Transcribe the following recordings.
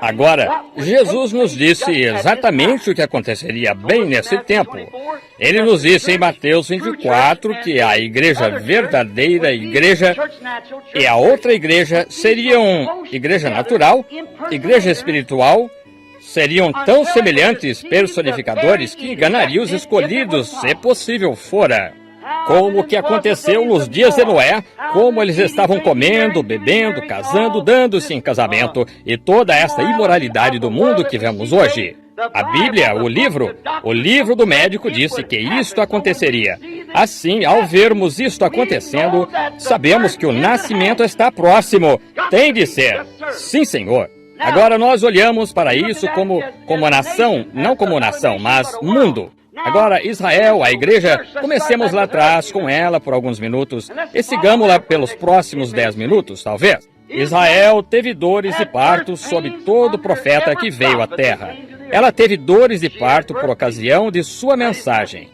Agora, Jesus nos disse exatamente o que aconteceria bem nesse tempo. Ele nos disse em Mateus 24 que a igreja verdadeira igreja e a outra igreja seriam igreja natural, igreja espiritual, seriam tão semelhantes personificadores que enganariam os escolhidos, se possível fora. Como o que aconteceu nos dias de Noé, como eles estavam comendo, bebendo, casando, dando-se em casamento, e toda esta imoralidade do mundo que vemos hoje. A Bíblia, o livro do médico disse que isto aconteceria. Assim, ao vermos isto acontecendo, sabemos que o nascimento está próximo. Tem de ser. Sim, Senhor. Agora nós olhamos para isso como nação, não como nação, mas mundo. Agora, Israel, a igreja, comecemos lá atrás com ela por alguns minutos e sigamos-la pelos próximos 10 minutos, talvez. Israel teve dores de parto sob todo profeta que veio à terra. Ela teve dores de parto por ocasião de sua mensagem.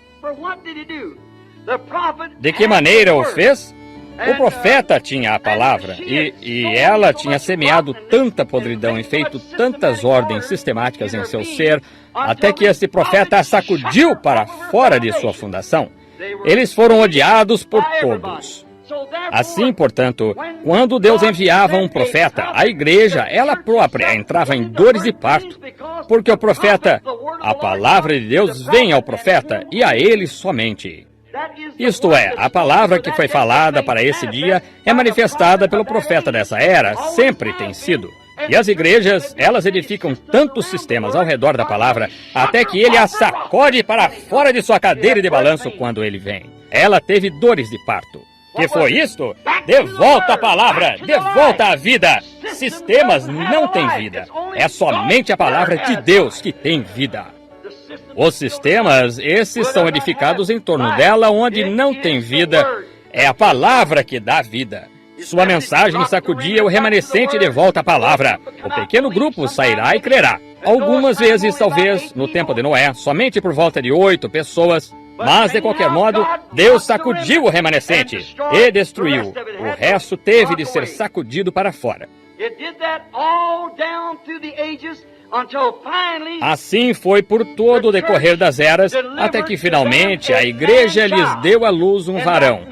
De que maneira o fez? O profeta tinha a palavra e ela tinha semeado tanta podridão e feito tantas ordens sistemáticas em seu ser, até que esse profeta a sacudiu para fora de sua fundação. Eles foram odiados por todos. Assim, portanto, quando Deus enviava um profeta, a igreja, ela própria, entrava em dores de parto, porque o profeta, a palavra de Deus vem ao profeta e a ele somente. Isto é, a palavra que foi falada para esse dia é manifestada pelo profeta dessa era, sempre tem sido. E as igrejas, elas edificam tantos sistemas ao redor da palavra, até que ele a sacode para fora de sua cadeira de balanço quando ele vem. Ela teve dores de parto. Que foi isto? De volta a palavra, de volta a vida. Sistemas não têm vida. É somente a palavra de Deus que tem vida. Os sistemas, esses são edificados em torno dela, onde não tem vida. É a palavra que dá vida. Sua mensagem sacudia o remanescente de volta à palavra. O pequeno grupo sairá e crerá. Algumas vezes, talvez, no tempo de Noé, somente por volta de 8 pessoas. Mas, de qualquer modo, Deus sacudiu o remanescente e destruiu. O resto teve de ser sacudido para fora. Assim foi por todo o decorrer das eras, até que finalmente a igreja lhes deu à luz um varão.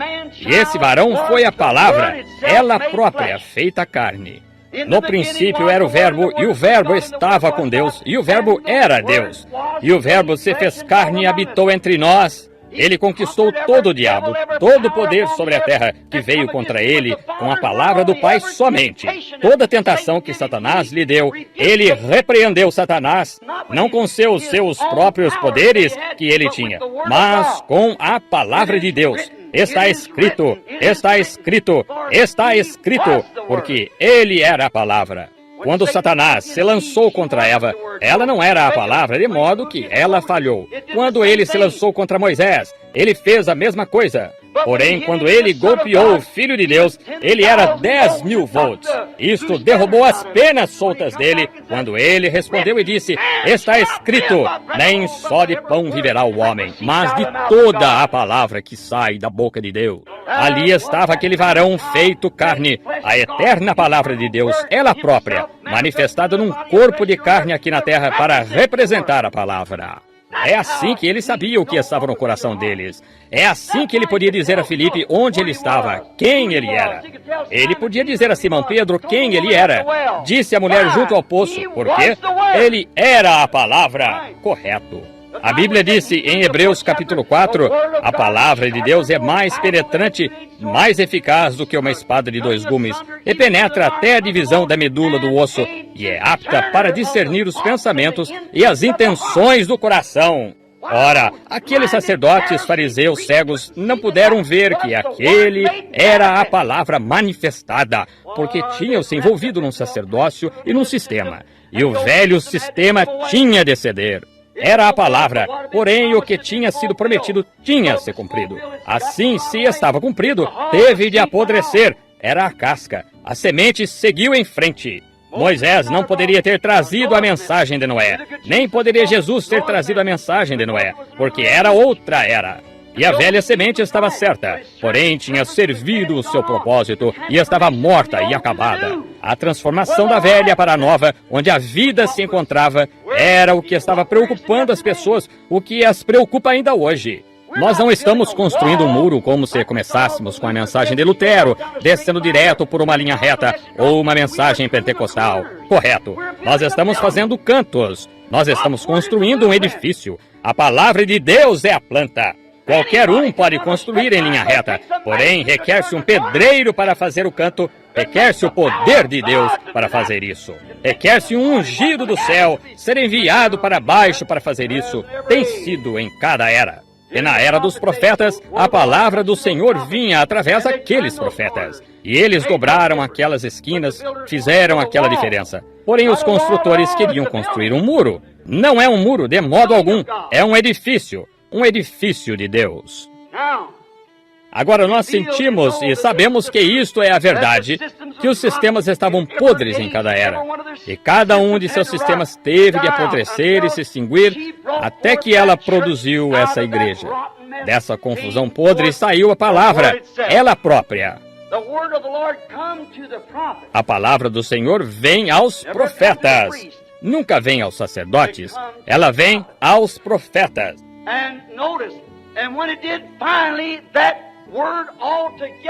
E esse varão foi a palavra, ela própria, feita carne. No princípio era o Verbo, e o Verbo estava com Deus, e o Verbo era Deus. E o Verbo se fez carne e habitou entre nós. Ele conquistou todo o diabo, todo o poder sobre a terra que veio contra ele com a palavra do Pai somente. Toda a tentação que Satanás lhe deu, ele repreendeu Satanás, não com seus próprios poderes que ele tinha, mas com a palavra de Deus. Está escrito, está escrito, está escrito, porque ele era a palavra. Quando Satanás se lançou contra Eva, ela não era a palavra, de modo que ela falhou. Quando ele se lançou contra Moisés, ele fez a mesma coisa. Porém, quando ele golpeou o Filho de Deus, ele era 10.000 volts. Isto derrubou as penas soltas dele, quando ele respondeu e disse, está escrito, nem só de pão viverá o homem, mas de toda a palavra que sai da boca de Deus. Ali estava aquele varão feito carne, a eterna palavra de Deus, ela própria, manifestada num corpo de carne aqui na terra para representar a palavra. É assim que ele sabia o que estava no coração deles. É assim que ele podia dizer a Filipe onde ele estava, quem ele era. Ele podia dizer a Simão Pedro quem ele era. Disse a mulher junto ao poço, porque ele era a palavra. Correto. A Bíblia disse em Hebreus capítulo 4, a palavra de Deus é mais penetrante, mais eficaz do que uma espada de 2 gumes, e penetra até a divisão da medula do osso, e é apta para discernir os pensamentos e as intenções do coração. Ora, aqueles sacerdotes fariseus cegos não puderam ver que aquele era a palavra manifestada, porque tinham se envolvido num sacerdócio e num sistema, e o velho sistema tinha de ceder. Era a palavra, porém o que tinha sido prometido tinha se cumprido. Assim, se estava cumprido, teve de apodrecer. Era a casca. A semente seguiu em frente. Moisés não poderia ter trazido a mensagem de Noé, nem poderia Jesus ter trazido a mensagem de Noé, porque era outra era. E a velha semente estava certa, porém tinha servido o seu propósito e estava morta e acabada. A transformação da velha para a nova, onde a vida se encontrava, era o que estava preocupando as pessoas, o que as preocupa ainda hoje. Nós não estamos construindo um muro como se começássemos com a mensagem de Lutero, descendo direto por uma linha reta, ou uma mensagem pentecostal. Correto. Nós estamos fazendo cantos. Nós estamos construindo um edifício. A palavra de Deus é a planta. Qualquer um pode construir em linha reta, porém requer-se um pedreiro para fazer o canto, requer-se o poder de Deus para fazer isso. Requer-se um ungido do céu, ser enviado para baixo para fazer isso. Tem sido em cada era. E na era dos profetas, a palavra do Senhor vinha através daqueles profetas. E eles dobraram aquelas esquinas, fizeram aquela diferença. Porém, os construtores queriam construir um muro. Não é um muro de modo algum, é um edifício de Deus. Agora nós sentimos e sabemos que isto é a verdade, que os sistemas estavam podres em cada era. E cada um de seus sistemas teve de apodrecer e se extinguir até que ela produziu essa igreja. Dessa confusão podre saiu a palavra, ela própria. A palavra do Senhor vem aos profetas. Nunca vem aos sacerdotes, ela vem aos profetas.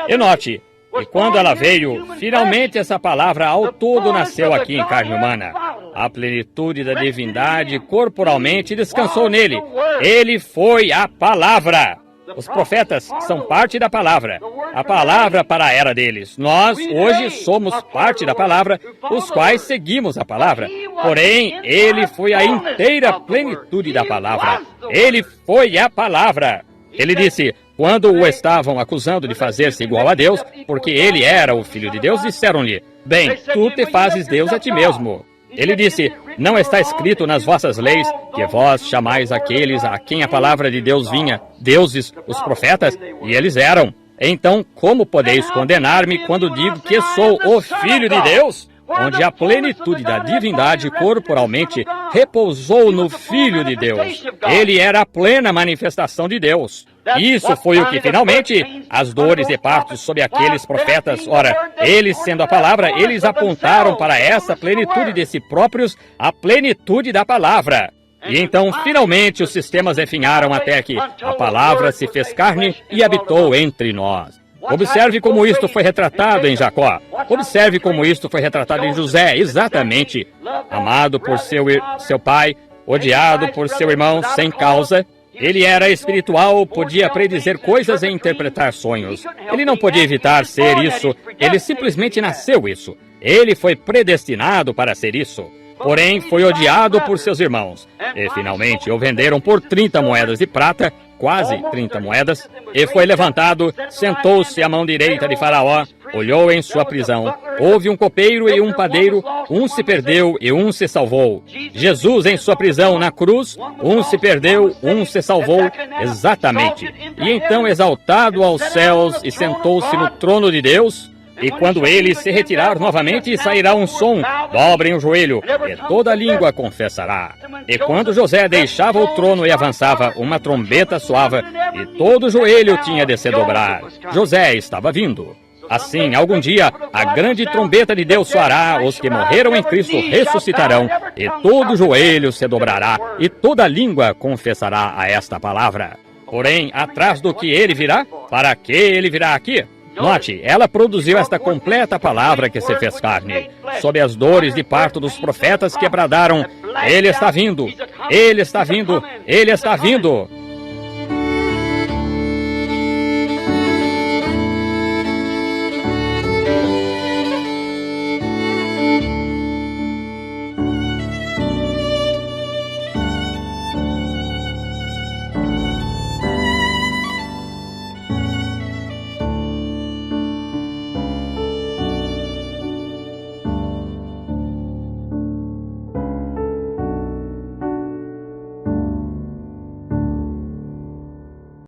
E note, e quando ela veio, finalmente essa palavra ao todo nasceu aqui em carne humana. A plenitude da divindade corporalmente descansou nele. Ele foi a palavra. Os profetas são parte da palavra. A palavra para a era deles. Nós, hoje, somos parte da palavra, os quais seguimos a palavra. Porém, ele foi a inteira plenitude da palavra. Ele foi a palavra. Ele disse, quando o estavam acusando de fazer-se igual a Deus, porque ele era o Filho de Deus, disseram-lhe, bem, tu te fazes Deus a ti mesmo. Ele disse, não está escrito nas vossas leis que vós chamais aqueles a quem a palavra de Deus vinha, deuses, os profetas, e eles eram. Então, como podeis condenar-me quando digo que sou o Filho de Deus? Onde a plenitude da divindade corporalmente repousou no Filho de Deus. Ele era a plena manifestação de Deus. Isso foi o que, finalmente, as dores de parto sob aqueles profetas, ora, eles sendo a palavra, eles apontaram para essa plenitude de si próprios, a plenitude da palavra. E então, finalmente, os sistemas definharam até que a palavra se fez carne e habitou entre nós. Observe como isto foi retratado em Jacó. Observe como isto foi retratado em José, exatamente. Amado por seu pai, odiado por seu irmão, sem causa. Ele era espiritual, podia predizer coisas e interpretar sonhos. Ele não podia evitar ser isso, ele simplesmente nasceu isso. Ele foi predestinado para ser isso. Porém, foi odiado por seus irmãos. E, finalmente, o venderam por 30 moedas de prata, quase 30 moedas, e foi levantado, sentou-se à mão direita de Faraó, olhou em sua prisão. Houve um copeiro e um padeiro, um se perdeu e um se salvou. Jesus em sua prisão na cruz, um se perdeu, um se salvou, exatamente. E então exaltado aos céus e sentou-se no trono de Deus. E quando ele se retirar novamente, sairá um som, dobrem o joelho, e toda língua confessará. E quando José deixava o trono e avançava, uma trombeta soava, e todo joelho tinha de se dobrar. José estava vindo. Assim, algum dia, a grande trombeta de Deus soará, os que morreram em Cristo ressuscitarão, e todo joelho se dobrará, e toda língua confessará a esta palavra. Porém, atrás do que ele virá, para que ele virá aqui? Note, ela produziu esta completa palavra que se fez carne, sob as dores de parto dos profetas que bradaram, Ele está vindo, Ele está vindo, Ele está vindo.